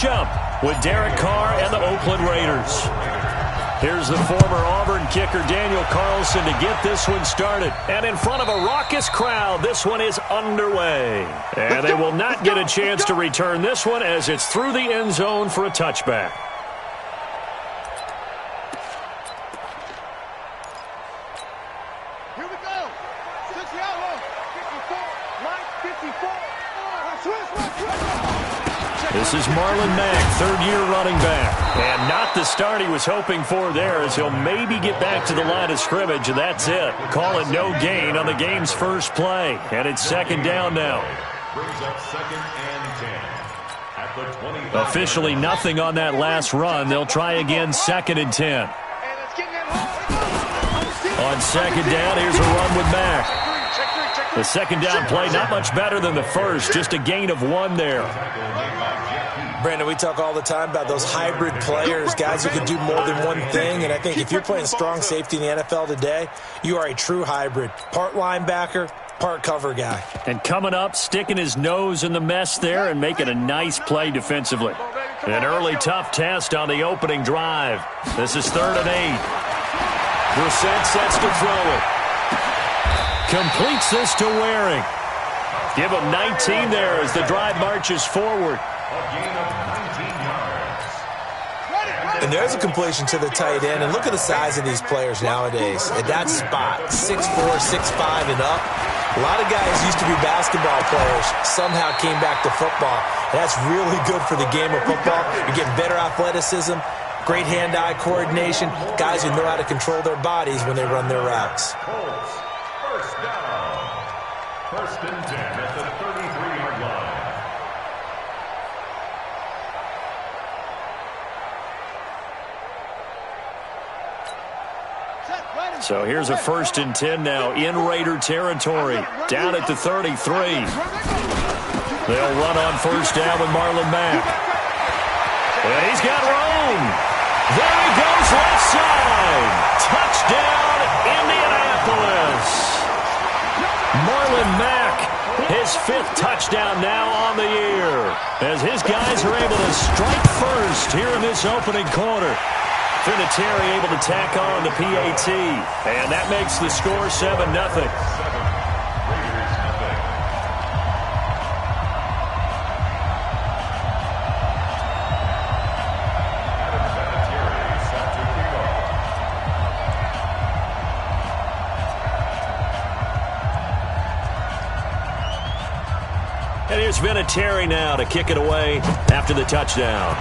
Jump with Derek Carr and the Oakland Raiders. Here's the former Auburn kicker Daniel Carlson to get this one started. And in front of a raucous crowd, this one is underway. And they will not get a chance to return this one as it's through the end zone for a touchback. Here we go. 6 yards. 54. Line 54. This is Marlon Mack, third-year running back. And not the start he was hoping for there, as he'll maybe get back to the line of scrimmage, and that's it. Call it no gain on the game's first play. And it's second down now. Brings up 2nd and 10. At the 25. Officially nothing on that last run. They'll try again 2nd and 10. On second down, here's a run with Mack. The second down play, not much better than the first, just a gain of 1 there. Brandon, we talk all the time about those hybrid players, guys who can do more than one thing, and I think if you're playing strong safety in the NFL today, you are a true hybrid. Part linebacker, part cover guy. And coming up, sticking his nose in the mess there and making a nice play defensively. An early tough test on the opening drive. This is 3rd and 8. Brissett sets to throw it. Completes this to Waring. Give him 19 there as the drive marches forward. And there's a completion to the tight end. And look at the size of these players nowadays. At that spot, 6'4", 6'5", and up. A lot of guys used to be basketball players, somehow came back to football. And that's really good for the game of football. You're getting better athleticism, great hand-eye coordination, guys who know how to control their bodies when they run their routes. Colts, first down. 1st and 10 at the 33-yard line. So here's a 1st and 10 now in Raider territory. Down at the 33. They'll run on 1st down with Marlon Mack. And he's got room. There he goes left side. Touchdown, Indianapolis. Marlon Mack, his 5th touchdown now on the year, as his guys are able to strike first here in this opening quarter. Vinatieri able to tack on the PAT, and that makes the score 7-0. And here's Vinatieri now to kick it away after the touchdown.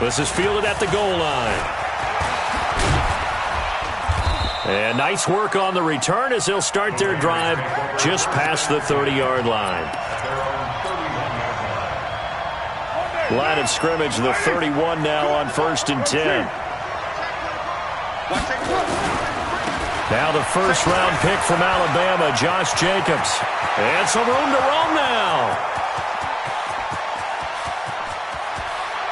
This is fielded at the goal line. And nice work on the return as they'll start their drive just past the 30-yard line. Line of scrimmage, the 31 now on 1st and 10. Now the first-round pick from Alabama, Josh Jacobs. And some room to roam now.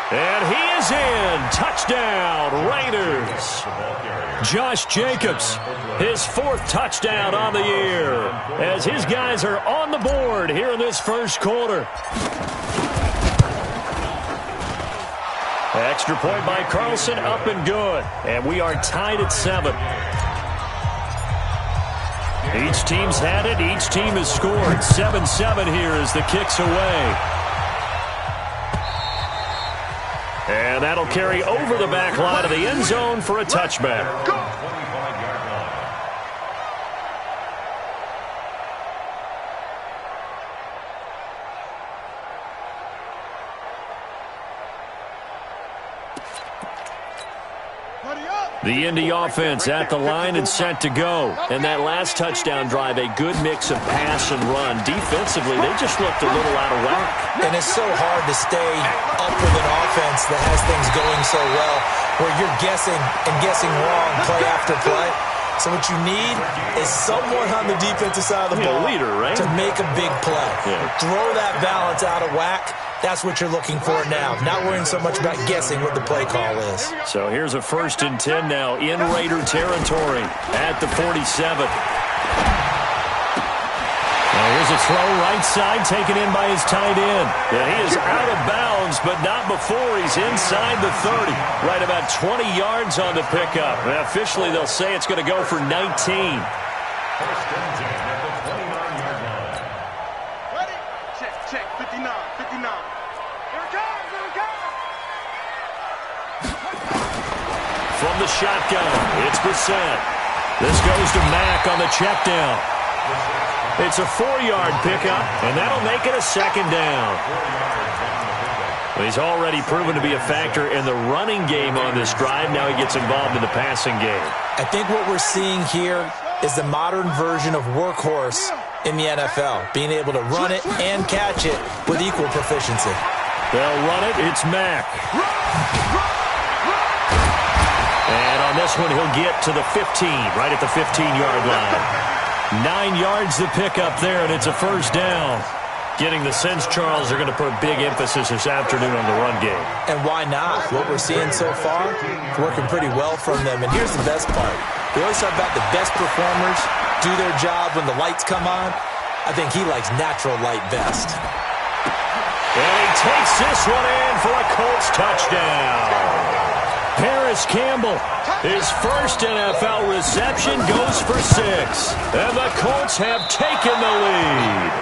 And he is in. Touchdown, Raiders. Josh Jacobs, his 4th touchdown on the year, as his guys are on the board here in this first quarter. Extra point by Carlson, up and good. And we are tied at 7. Each team's had it. Each team has scored. 7-7 here as the kick's away. And that'll carry over the back line of the end zone for a touchback. The Indy offense at the line and set to go. And that last touchdown drive, a good mix of pass and run. Defensively, they just looked a little out of whack. And it's so hard to stay up with an offense that has things going so well, where you're guessing and guessing wrong play after play. So what you need is someone on the defensive side of the ball leader, right? to make a big play. Yeah. Throw that balance out of whack. That's what you're looking for now. Not worrying so much about guessing what the play call is. So here's a 1st and 10 now in Raider territory at the 47. And Here's a throw right side taken in by his tight end. And he is out of bounds, but not before he's inside the 30. Right about 20 yards on the pickup. And officially, they'll say it's going to go for 19. First and 10 at the 29-yard line. Ready? Check. 59. Here it comes. From the shotgun, it's Brissett. This goes to Mack on the check down. It's a 4-yard pickup, and that'll make it a second down. Well, he's already proven to be a factor in the running game on this drive. Now he gets involved in the passing game. I think what we're seeing here is the modern version of workhorse in the NFL, being able to run it and catch it with equal proficiency. They'll run it. It's Mack. And on this one, he'll get to the 15, right at the 15-yard line. 9 yards to pick up there, and it's a first down. Getting the sense, Charles, they're going to put a big emphasis this afternoon on the run game. And why not? What we're seeing so far, working pretty well from them. And here's the best part. We always talk about the best performers do their job when the lights come on. I think he likes natural light best. And he takes this one in for a Colts touchdown. Paris Campbell, his first NFL reception, goes for 6. And the Colts have taken the lead.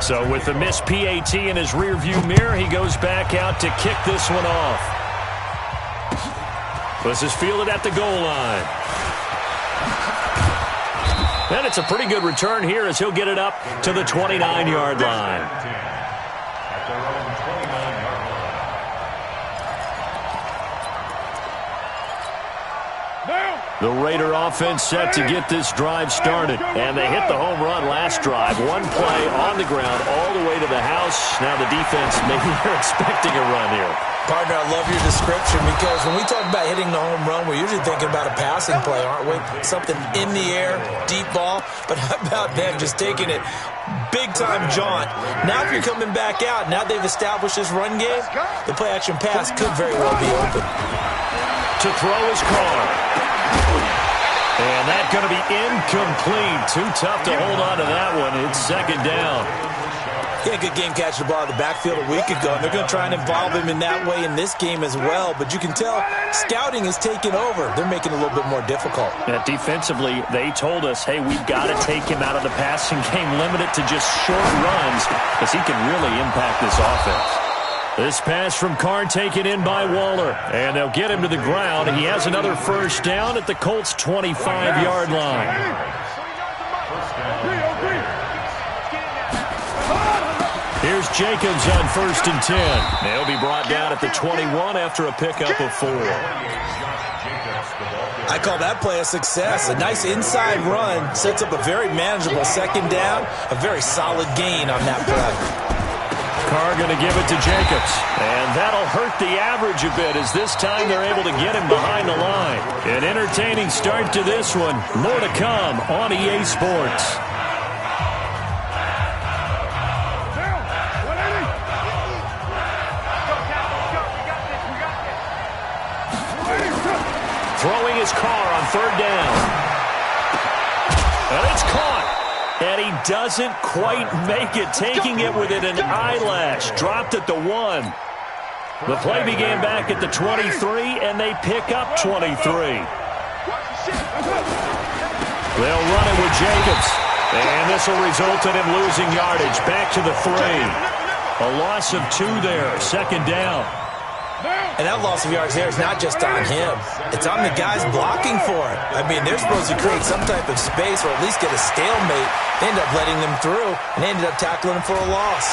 So with the missed PAT in his rearview mirror, he goes back out to kick this one off. This is fielded at the goal line. And it's a pretty good return here as he'll get it up to the 29-yard line. The Raider offense set to get this drive started. And they hit the home run last drive. One play on the ground all the way to the house. Now the defense, maybe they're expecting a run here. Partner, I love your description because when we talk about hitting the home run, we're usually thinking about a passing play, aren't we? Something in the air, deep ball. But how about them just taking it big-time jaunt? Now if you're coming back out, now they've established this run game, the play-action pass could very well be open. To throw his car. And that's going to be incomplete. Too tough to hold on to that one. It's second down. Yeah, good game catching the ball in the backfield a week ago, and they're going to try and involve him in that way in this game as well. But you can tell scouting is taking over. They're making it a little bit more difficult. Defensively, they told us, hey, we've got to take him out of the passing game, limit it to just short runs, because he can really impact this offense. This pass from Carr taken in by Waller, and they'll get him to the ground. He has another first down at the Colts' 25-yard line. Here's Jacobs on 1st and 10. They'll be brought down at the 21 after a pickup of 4. I call that play a success. A nice inside run sets up a very manageable second down, a very solid gain on that play. Carr going to give it to Jacobs. And that'll hurt the average a bit as this time they're able to get him behind the line. An entertaining start to this one. More to come on EA Sports. Throwing his Carr on 3rd down. And it's caught. And he doesn't quite make it, taking it within an eyelash. Dropped at the 1. The play began back at the 23, and they pick up 23. They'll run it with Jacobs. And this will result in him losing yardage. Back to the 3. A loss of 2 there. Second down. And that loss of yards there is not just on him. It's on the guys blocking for it. I mean, they're supposed to create some type of space or at least get a stalemate. They end up letting them through, and they ended up tackling him for a loss.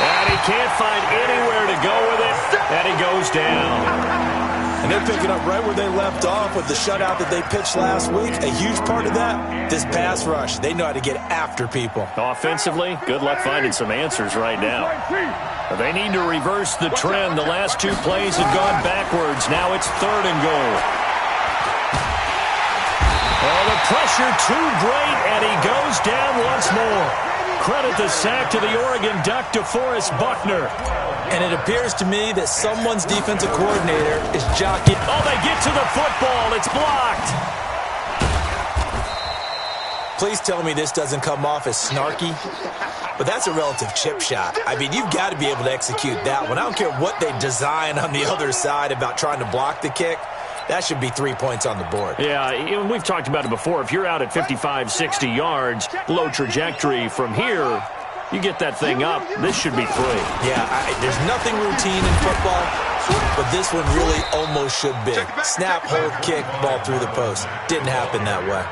And he can't find anywhere to go with it, and he goes down. And they're picking up right where they left off with the shutout that they pitched last week. A huge part of that, this pass rush. They know how to get after people. Offensively, good luck finding some answers right now. They need to reverse the trend. The last 2 plays have gone backwards. Now it's 3rd and goal. Oh, the pressure too great, and he goes down once more. Credit the sack to the Oregon Duck, DeForest Buckner. And it appears to me that someone's defensive coordinator is jockeying. Oh, they get to the football. It's blocked. Please tell me this doesn't come off as snarky, but that's a relative chip shot. I mean, you've got to be able to execute that one. I don't care what they design on the other side about trying to block the kick. That should be 3 points on the board. Yeah, we've talked about it before. If you're out at 55, 60 yards, low trajectory from here, you get that thing up, this should be 3. Yeah, there's nothing routine in football, but this one really almost should be. Snap, hold, kick, ball through the post. Didn't happen that way.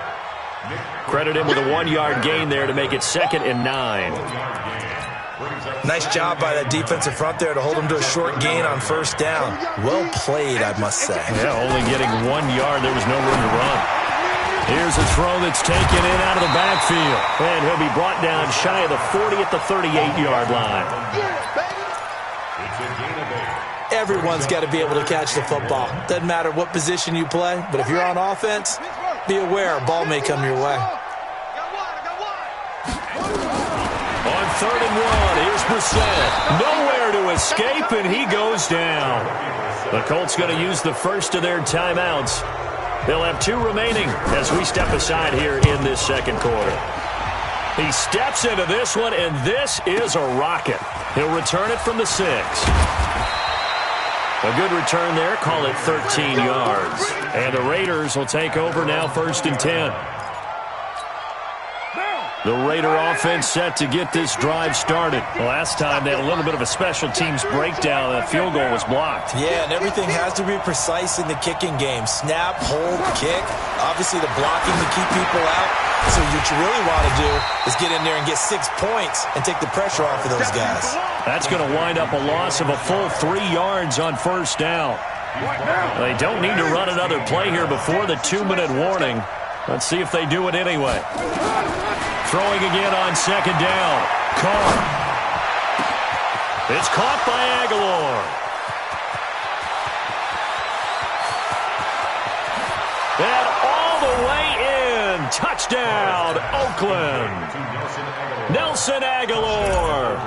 Credit him with a 1-yard gain there to make it 2nd and 9. Nice job by that defensive front there to hold him to a short gain on first down. Well played, I must say. Yeah, only getting 1 yard. There was no room to run. Here's a throw that's taken in out of the backfield. And he'll be brought down shy of the 40 at the 38-yard line. Everyone's got to be able to catch the football. Doesn't matter what position you play, but if you're on offense, be aware a ball may come your way. On 3rd and 1, here's Brissett. Nowhere to escape, and he goes down. The Colts going to use the first of their timeouts. They'll have 2 remaining as we step aside here in this second quarter. He steps into this one, and this is a rocket. He'll return it from the 6. A good return there. Call it 13 yards. And the Raiders will take over now 1st and 10. The Raider offense set to get this drive started. Last time they had a little bit of a special teams breakdown. That field goal was blocked. Yeah, and everything has to be precise in the kicking game. Snap, hold, kick. Obviously the blocking to keep people out. So what you really want to do is get in there and get 6 points and take the pressure off of those guys. That's going to wind up a loss of a full 3 yards on first down. They don't need to run another play here before the 2-minute warning. Let's see if they do it anyway. Throwing again on 2nd down. Carr. It's caught by Aguilar. And all the way in. Touchdown, Oakland. Nelson Aguilar.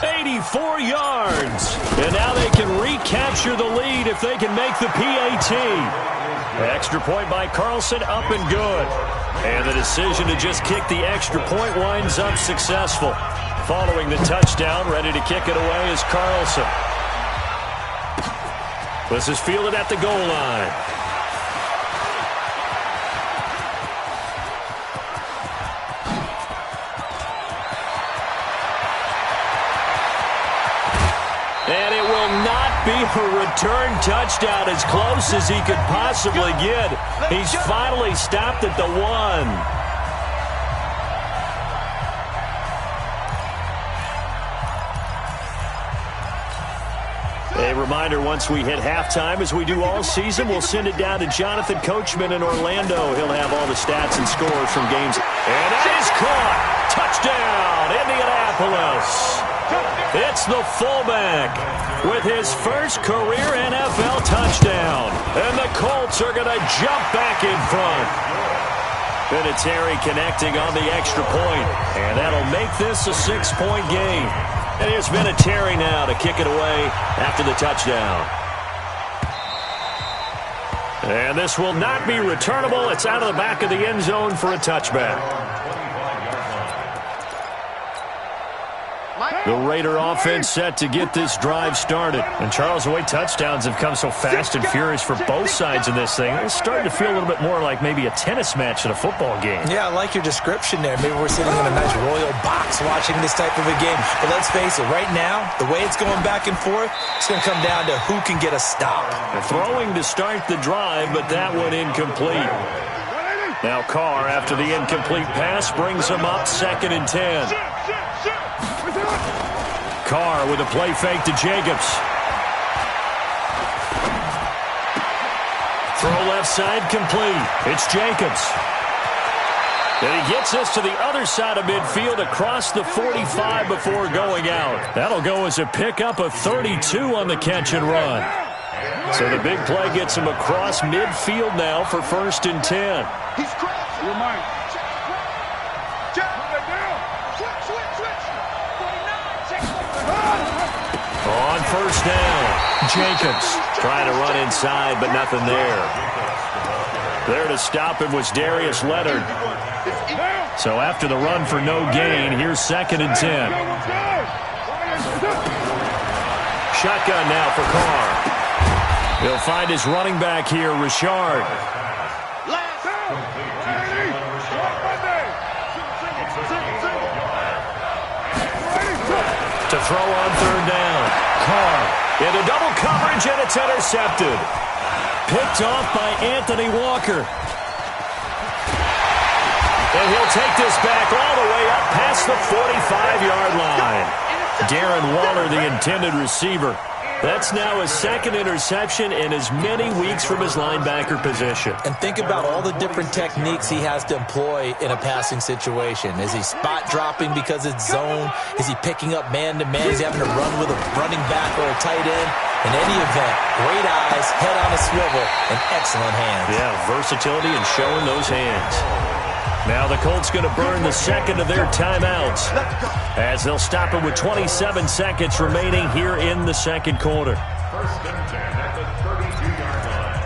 84 yards. And now they can recapture the lead if they can make the PAT. Extra point by Carlson, up and good. And the decision to just kick the extra point winds up successful. Following the touchdown, ready to kick it away is Carlson. This is fielded at the goal line. And it will not be a return touchdown, as close as he could possibly get. He's finally stopped at the 1. A reminder, once we hit halftime, as we do all season, we'll send it down to Jonathan Coachman in Orlando. He'll have all the stats and scores from games. And that is caught. Touchdown, Indianapolis. It's the fullback with his first career NFL touchdown. And the Colts are going to jump back in front. Vinatieri connecting on the extra point. And that'll make this a 6-point game. And here's Vinatieri now to kick it away after the touchdown. And this will not be returnable. It's out of the back of the end zone for a touchback. The Raider offense set to get this drive started. And Charles, the way touchdowns have come so fast and furious for both sides of this thing, it's starting to feel a little bit more like maybe a tennis match at a football game. Yeah, I like your description there. Maybe we're sitting in a nice royal box watching this type of a game. But let's face it, right now, the way it's going back and forth, it's going to come down to who can get a stop. They're throwing to start the drive, but that one incomplete. Now Carr, after the incomplete pass, brings him up 2nd and 10. Carr with a play fake to Jacobs. Throw left side complete. It's Jacobs. And he gets us to the other side of midfield across the 45 before going out. That'll go as a pickup of 32 on the catch and run. So the big play gets him across midfield now for 1st and 10. He's crossing. Your mind. Check. Check. Switch. first down. Jenkins trying to run inside, but nothing there. There to stop him was Darius Leonard. So after the run for no gain, here's 2nd and 10. Shotgun now for Carr. He'll find his running back here, Richard. To throw on 3rd down. Carr into double coverage, and it's intercepted. Picked off by Anthony Walker. And he'll take this back all the way up past the 45-yard line. Darren Waller, the intended receiver. That's now his 2nd interception in as many weeks from his linebacker position. And think about all the different techniques he has to employ in a passing situation. Is he spot dropping because it's zone? Is he picking up man-to-man? Is he having to run with a running back or a tight end? In any event, great eyes, head on a swivel, and excellent hands. Yeah, versatility and showing those hands. Now the Colts going to burn the 2nd of their timeouts as they'll stop it with 27 seconds remaining here in the 2nd quarter. 1st and 10 at the 32-yard line.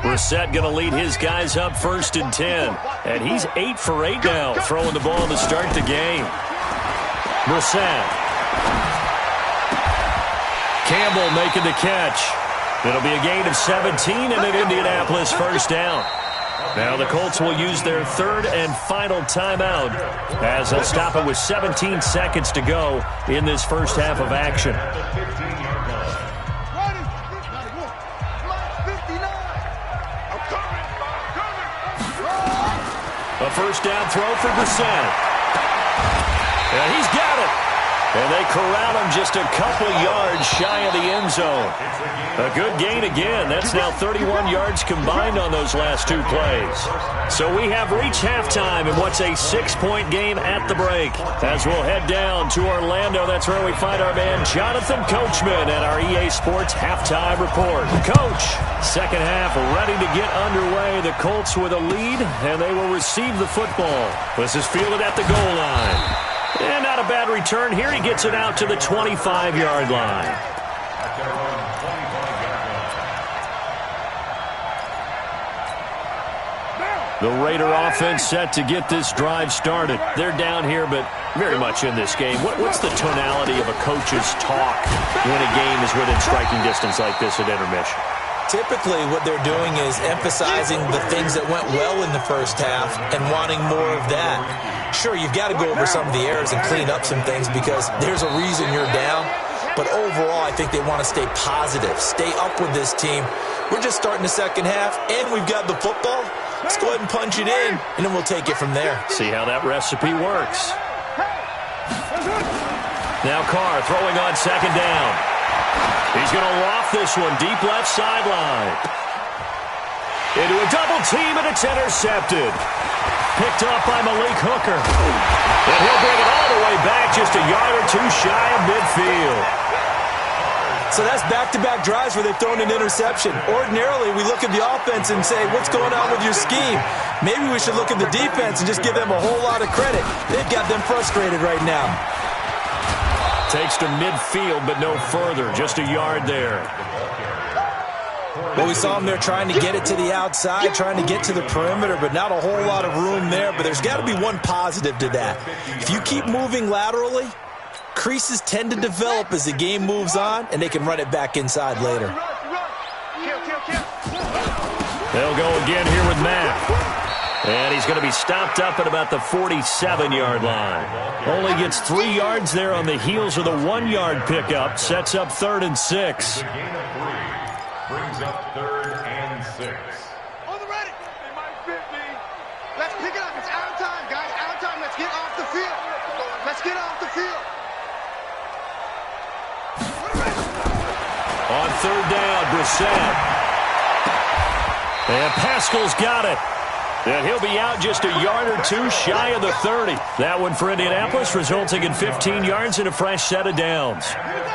Brissett going to lead his guys up 1st and 10. And he's 8 for 8 now, throwing the ball to start the game. Brissett. Campbell making the catch. It'll be a gain of 17 and an Indianapolis first down. Now the Colts will use their 3rd and final timeout as they'll stop it with 17 seconds to go in this first half of action. A first down throw for Brissett. And he's got it. And they corral him just a couple yards shy of the end zone. A good gain again. That's now 31 yards combined on those last 2 plays. So we have reached halftime in what's a 6-point game at the break. As we'll head down to Orlando, that's where we find our man Jonathan Coachman at our EA Sports Halftime Report. Coach, 2nd half ready to get underway. The Colts with a lead, and they will receive the football. This is fielded at the goal line. And not a bad return here. He gets it out to the 25-yard line. The Raider offense set to get this drive started. They're down here, but very much in this game. What's the tonality of a coach's talk when a game is within striking distance like this at intermission? Typically, what they're doing is emphasizing the things that went well in the first half and wanting more of that. Sure, you've got to go over some of the errors and clean up some things because there's a reason you're down. But overall, I think they want to stay positive, stay up with this team. We're just starting the 2nd half, and we've got the football. Let's go ahead and punch it in, and then we'll take it from there. See how that recipe works. Now Carr throwing on 2nd down. He's going to loft this one deep left sideline. Into a double team, and it's intercepted. Picked up by Malik Hooker. And he'll bring it all the way back just a yard or 2 shy of midfield. So that's back-to-back drives where they've thrown an interception. Ordinarily, we look at the offense and say, what's going on with your scheme? Maybe we should look at the defense and just give them a whole lot of credit. They've got them frustrated right now. Takes to midfield, but no further. Just a yard there. Well, we saw them there trying to get it to the outside, trying to get to the perimeter, but not a whole lot of room there. But there's got to be one positive to that. If you keep moving laterally, creases tend to develop as the game moves on, and they can run it back inside later. They'll go again here with Matt. And he's going to be stopped up at about the 47-yard line. Only gets 3 yards there on the heels of the 1-yard pickup. Sets up 3rd and 6. Brings up 3rd and 6. On the ready. They might fit me. Let's pick it up. It's out of time, guys. Out of time. Let's get off the field. Let's get off the field. On 3rd down, Brissett. And Pascal's got it. And he'll be out just a yard or 2 shy of the 30. That one for Indianapolis, resulting in 15 yards and a fresh set of downs.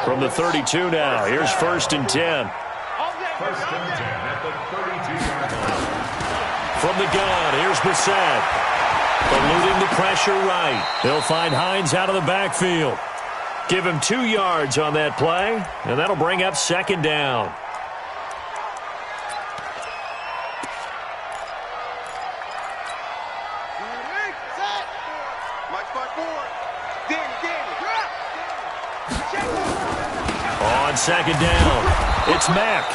From the 32 now, here's 1st and 10. 1st and 10 at the 32-yard line. From the gun, here's Brissett. Eluding the pressure right. They'll find Hines out of the backfield. Give him 2 yards on that play, and that'll bring up second down. On second down, it's Mack.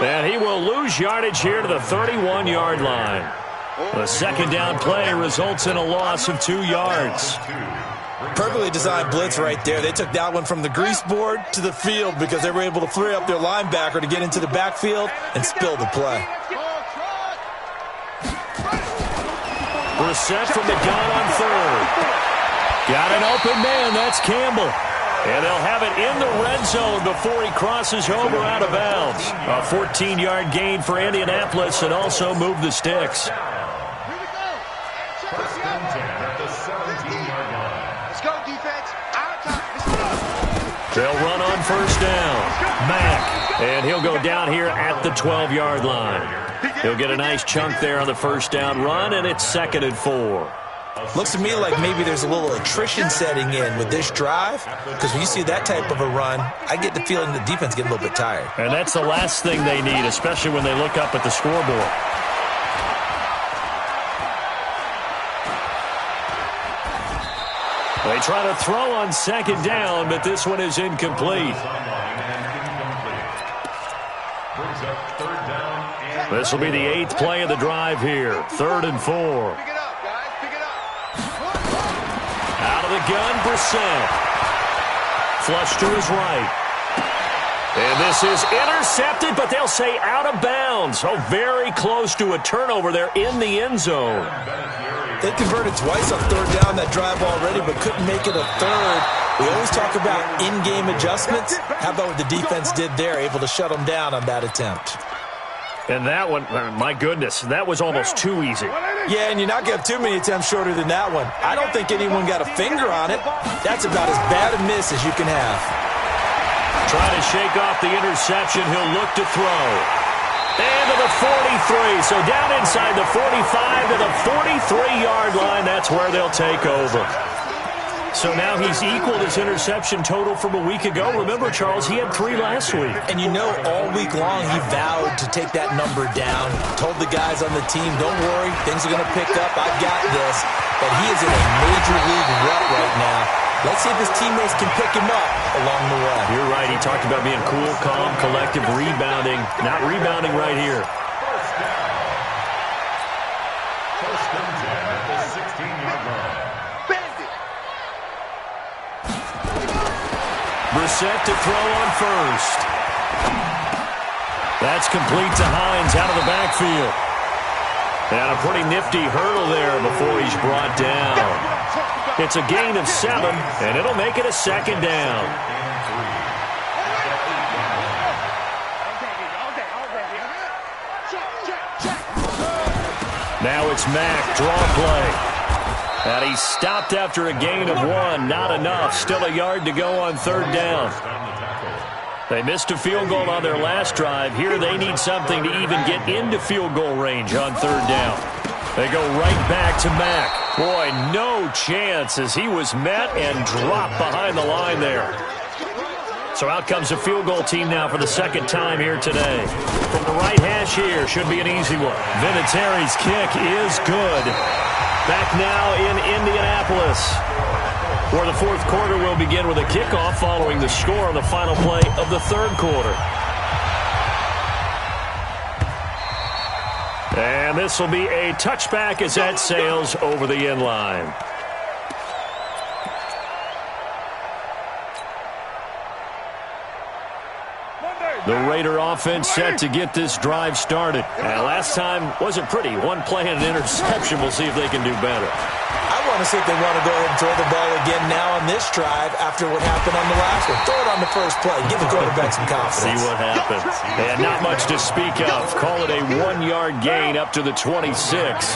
And he will lose yardage here to the 31-yard line. The second down play results in a loss of 2 yards. Perfectly designed blitz right there. They took that one from the grease board to the field because they were able to free up their linebacker to get into the backfield and spill the play. Brissett from the gun on third. Got an open man. That's Campbell. And they'll have it in the red zone before he crosses over out of bounds. A 14-yard gain for Indianapolis and also move the sticks. First and 10 at the 17-yard line. Let's go, defense. Out of time. They'll run on first down. Mack. And he'll go down here at the 12-yard line. He'll get a nice chunk there on the first down run, and it's 2nd and 4. Looks to me like maybe there's a little attrition setting in with this drive, because when you see that type of a run, I get the feeling the defense get a little bit tired. And that's the last thing they need, especially when they look up at the scoreboard. They try to throw on second down, but this one is incomplete. This will be the 8th play of the drive here. 3rd and 4. Out of the gun, Brissett. Flush to his right. And this is intercepted, but they'll say out of bounds. Oh, very close to a turnover there in the end zone. They converted twice on 3rd down that drive already, but couldn't make it a 3rd. We always talk about in-game adjustments. How about what the defense did there, able to shut them down on that attempt? And that one, my goodness, that was almost too easy. Yeah, and you're not going to have too many attempts shorter than that one. I don't think anyone got a finger on it. That's about as bad a miss as you can have. Trying to shake off the interception. He'll look to throw. And to the 43. So down inside the 45 to the 43-yard line. That's where they'll take over. So now he's equaled his interception total from a week ago. Remember, Charles, he had 3 last week. And you know, all week long he vowed to take that number down. Told the guys on the team, don't worry, things are going to pick up. I've got this. But he is in a major league rut right now. Let's see if his teammates can pick him up along the way. You're right. He talked about being cool, calm, collective, rebounding. Not rebounding right here. First and 10 at the 16-yard line. Brissett to throw on first. That's complete to Hines out of the backfield. And a pretty nifty hurdle there before he's brought down. It's a gain of 7, and it'll make it a 2nd down. Now it's Mack, draw play. And he stopped after a gain of 1. Not enough. Still a yard to go on 3rd down. They missed a field goal on their last drive. Here they need something to even get into field goal range on 3rd down. They go right back to Mack. Boy, no chance as he was met and dropped behind the line there. So out comes the field goal team now for the 2nd time here today. From the right hash here, should be an easy one. Vinatieri's kick is good. Back now in Indianapolis, where the 4th quarter will begin with a kickoff following the score on the final play of the 3rd quarter. And this will be a touchback as that sails over the end line. The Raider offense set to get this drive started. And last time wasn't pretty. One play and an interception. We'll see if they can do better. I want to see if they want to go ahead and throw the ball again now on this drive after what happened on the last one. Throw it on the first play. Give the quarterback some confidence. See what happens. And not much to speak of. Call it a 1-yard gain up to the 26.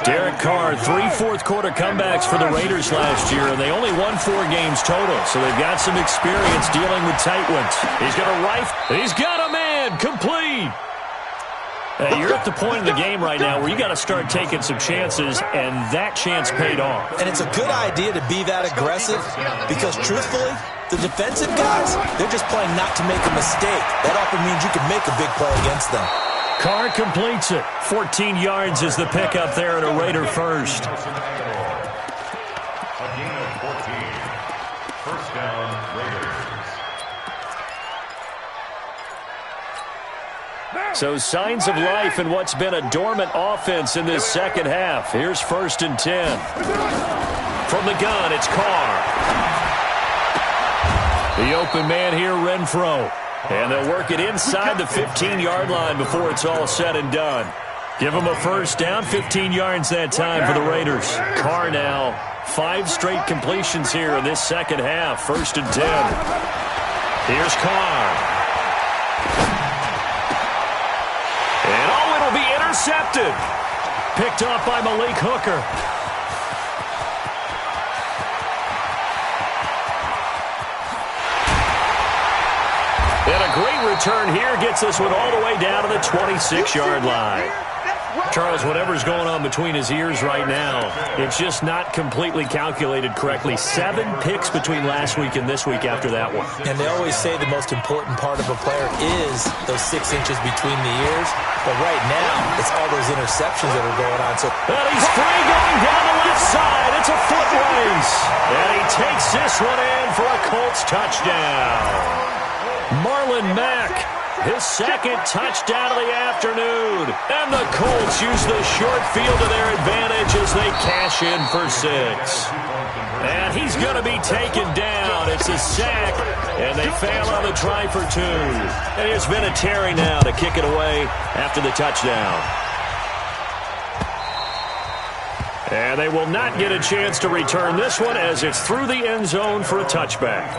Derek Carr, 3 fourth-quarter comebacks for the Raiders last year, and they only won 4 games total, so they've got some experience dealing with tight ones. He's got a rifle. He's got a man. Complete. You're at the point in the game right now where you got to start taking some chances, and that chance paid off. And it's a good idea to be that aggressive because, truthfully, the defensive guys, they're just playing not to make a mistake. That often means you can make a big play against them. Carr completes it. 14 yards is the pickup there, and a Raider first. A gain of 14. First down, Raiders. So signs of life in what's been a dormant offense in this second half. Here's 1st and 10. From the gun, it's Carr. The open man here, Renfro. And they'll work it inside the 15-yard line before it's all said and done. Give them a first down, 15 yards that time for the Raiders. Carr now, 5 straight completions here in this second half. 1st and 10. Here's Carr. And it'll be intercepted. Picked off by Malik Hooker. And a great return here gets this one all the way down to the 26-yard line. Charles, whatever's going on between his ears right now, it's just not completely calculated correctly. 7 picks between last week and this week after that one. And they always say the most important part of a player is those 6 inches between the ears. But right now, it's all those interceptions that are going on. So, and he's free going down the left side. It's a foot race. And he takes this one in for a Colts touchdown. Marlon Mack, his 2nd touchdown of the afternoon. And the Colts use the short field to their advantage as they cash in for 6. And he's going to be taken down. It's a sack, and they fail on the try for 2. And it's Vinatieri now to kick it away after the touchdown. And they will not get a chance to return this one as it's through the end zone for a touchback.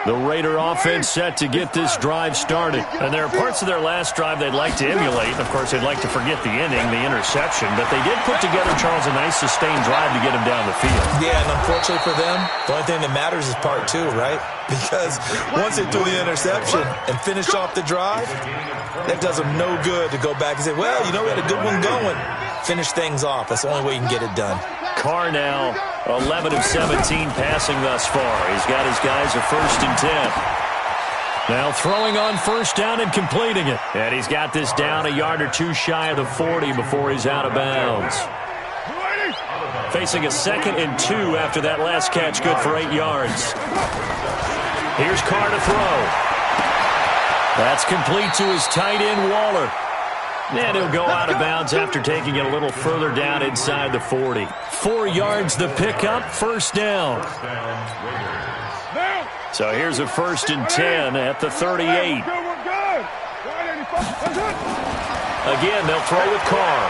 The Raider offense set to get this drive started. And there are parts of their last drive they'd like to emulate. Of course, they'd like to forget the ending, the interception. But they did put together, Charles, a nice sustained drive to get him down the field. Yeah, and unfortunately for them, the only thing that matters is part 2, right? Because once they threw the interception and finished off the drive, that does them no good to go back and say, well, you know, we had a good one going. Finish things off. That's the only way you can get it done. Carr now 11 of 17 passing thus far. He's got his guys a 1st and 10. Now throwing on 1st down and completing it. And he's got this down a yard or 2 shy of the 40 before he's out of bounds. Facing a 2nd and 2 after that last catch, good for 8 yards. Here's Carr to throw. That's complete to his tight end, Waller. And he'll go out of bounds after taking it a little further down inside the 40. 4 yards the pickup, 1st down. So here's a 1st and 10 at the 38. Again, they'll throw with Carr.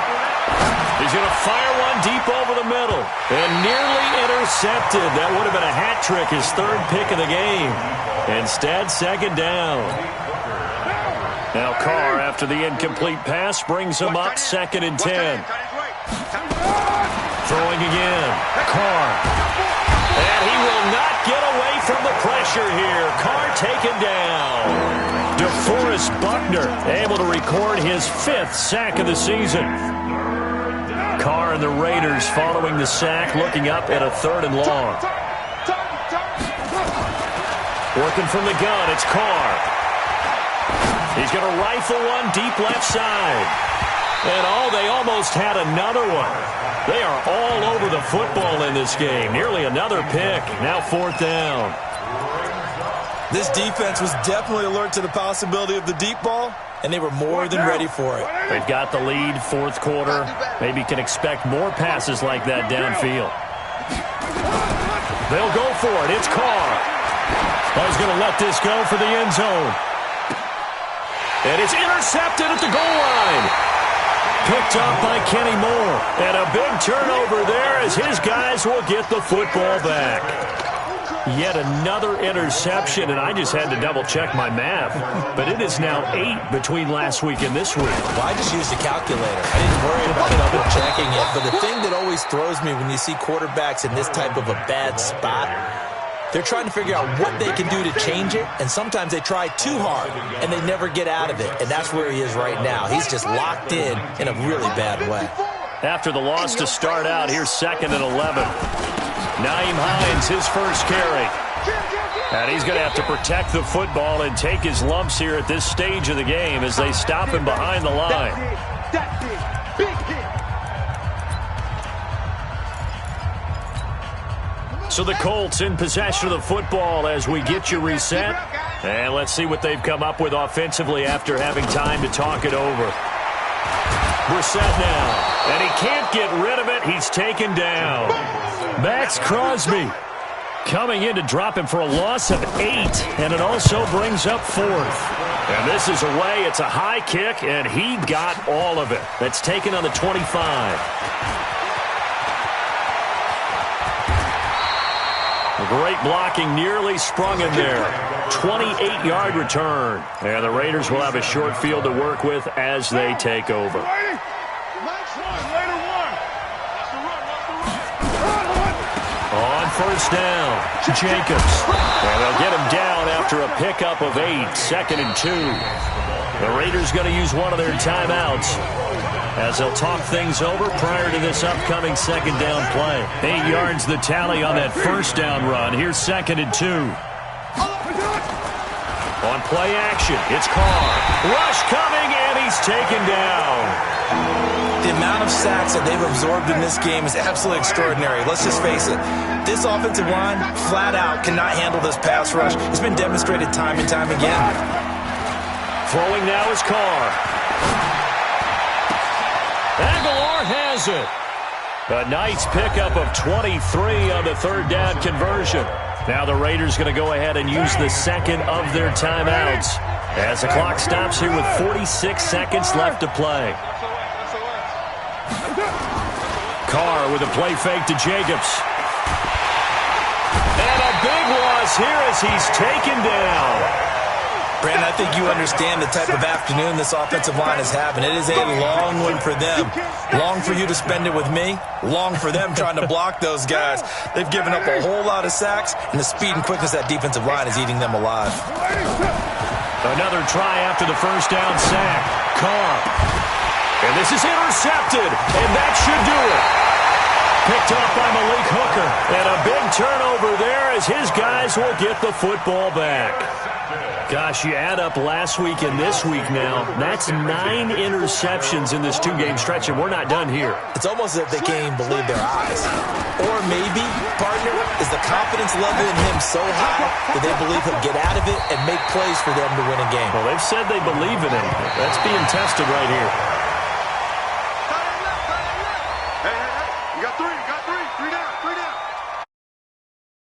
He's going to fire one deep over the middle. And nearly intercepted. That would have been a hat trick, his 3rd pick of the game. Instead, 2nd down. Now Carr, after the incomplete pass, brings him up 2nd and 10. Throwing again. Carr. And he will not get away from the pressure here. Carr taken down. DeForest Buckner able to record his 5th sack of the season. Carr and the Raiders following the sack, looking up at a 3rd and long. Working from the gun, it's Carr. He's going to rifle one deep left side. And they almost had another one. They are all over the football in this game. Nearly another pick. Now 4th down. This defense was definitely alert to the possibility of the deep ball, and they were more than ready for it. They've got the lead, 4th quarter. Maybe can expect more passes like that downfield. They'll go for it. It's Carr. He's going to let this go for the end zone. And it's intercepted at the goal line. Picked up by Kenny Moore. And a big turnover there as his guys will get the football back. Yet another interception, and I just had to double-check my math. But it is now 8 between last week and this week. Well, I just used a calculator. I didn't worry about double-checking it. But the thing that always throws me when you see quarterbacks in this type of a bad spot, they're trying to figure out what they can do to change it, and sometimes they try too hard, and they never get out of it. And that's where he is right now. He's just locked in a really bad way. After the loss to start out, here's 2nd and 11. Nyheim Hines, his first carry. And he's going to have to protect the football and take his lumps here at this stage of the game as they stop him behind the line. So the Colts in possession of the football as we get you reset. And let's see what they've come up with offensively after having time to talk it over. Brissett now, and he can't get rid of it. He's taken down. Max Crosby coming in to drop him for a loss of 8, and it also brings up 4th. And this is away. It's a high kick, and he got all of it. That's taken on the 25. Great blocking, nearly sprung in there. 28-yard return. And the Raiders will have a short field to work with as they take over. On first down, Jacobs. And they'll get him down after a pickup of 8, 2nd and 2. The Raiders going to use one of their timeouts as they'll talk things over prior to this upcoming 2nd down play. 8 yards the tally on that first down run. Here's 2nd and 2. On play action, it's Carr. Rush coming, and he's taken down. The amount of sacks that they've absorbed in this game is absolutely extraordinary. Let's just face it. This offensive line, flat out, cannot handle this pass rush. It's been demonstrated time and time again. Throwing now is Carr. Aguilar has it. A nice pickup of 23 on the 3rd down conversion. Now the Raiders going to go ahead and use the 2nd of their timeouts as the clock stops here with 46 seconds left to play. Carr with a play fake to Jacobs. And a big loss here as he's taken down. Brandon, I think you understand the type of afternoon this offensive line is having. It is a long one for them. Long for you to spend it with me. Long for them trying to block those guys. They've given up a whole lot of sacks, and the speed and quickness of that defensive line is eating them alive. Another try after the first down sack. Carr. And this is intercepted, and that should do it. Picked off by Malik Hooker. And a big turnover there as his guys will get the football back. Gosh, you add up last week and this week now, that's 9 interceptions in this 2-game stretch, and we're not done here. It's almost as if they can't even believe their eyes. Or maybe, partner, is the confidence level in him so high that they believe he'll get out of it and make plays for them to win a game. Well, they've said they believe in him. That's being tested right here. Hey, you got 3 down.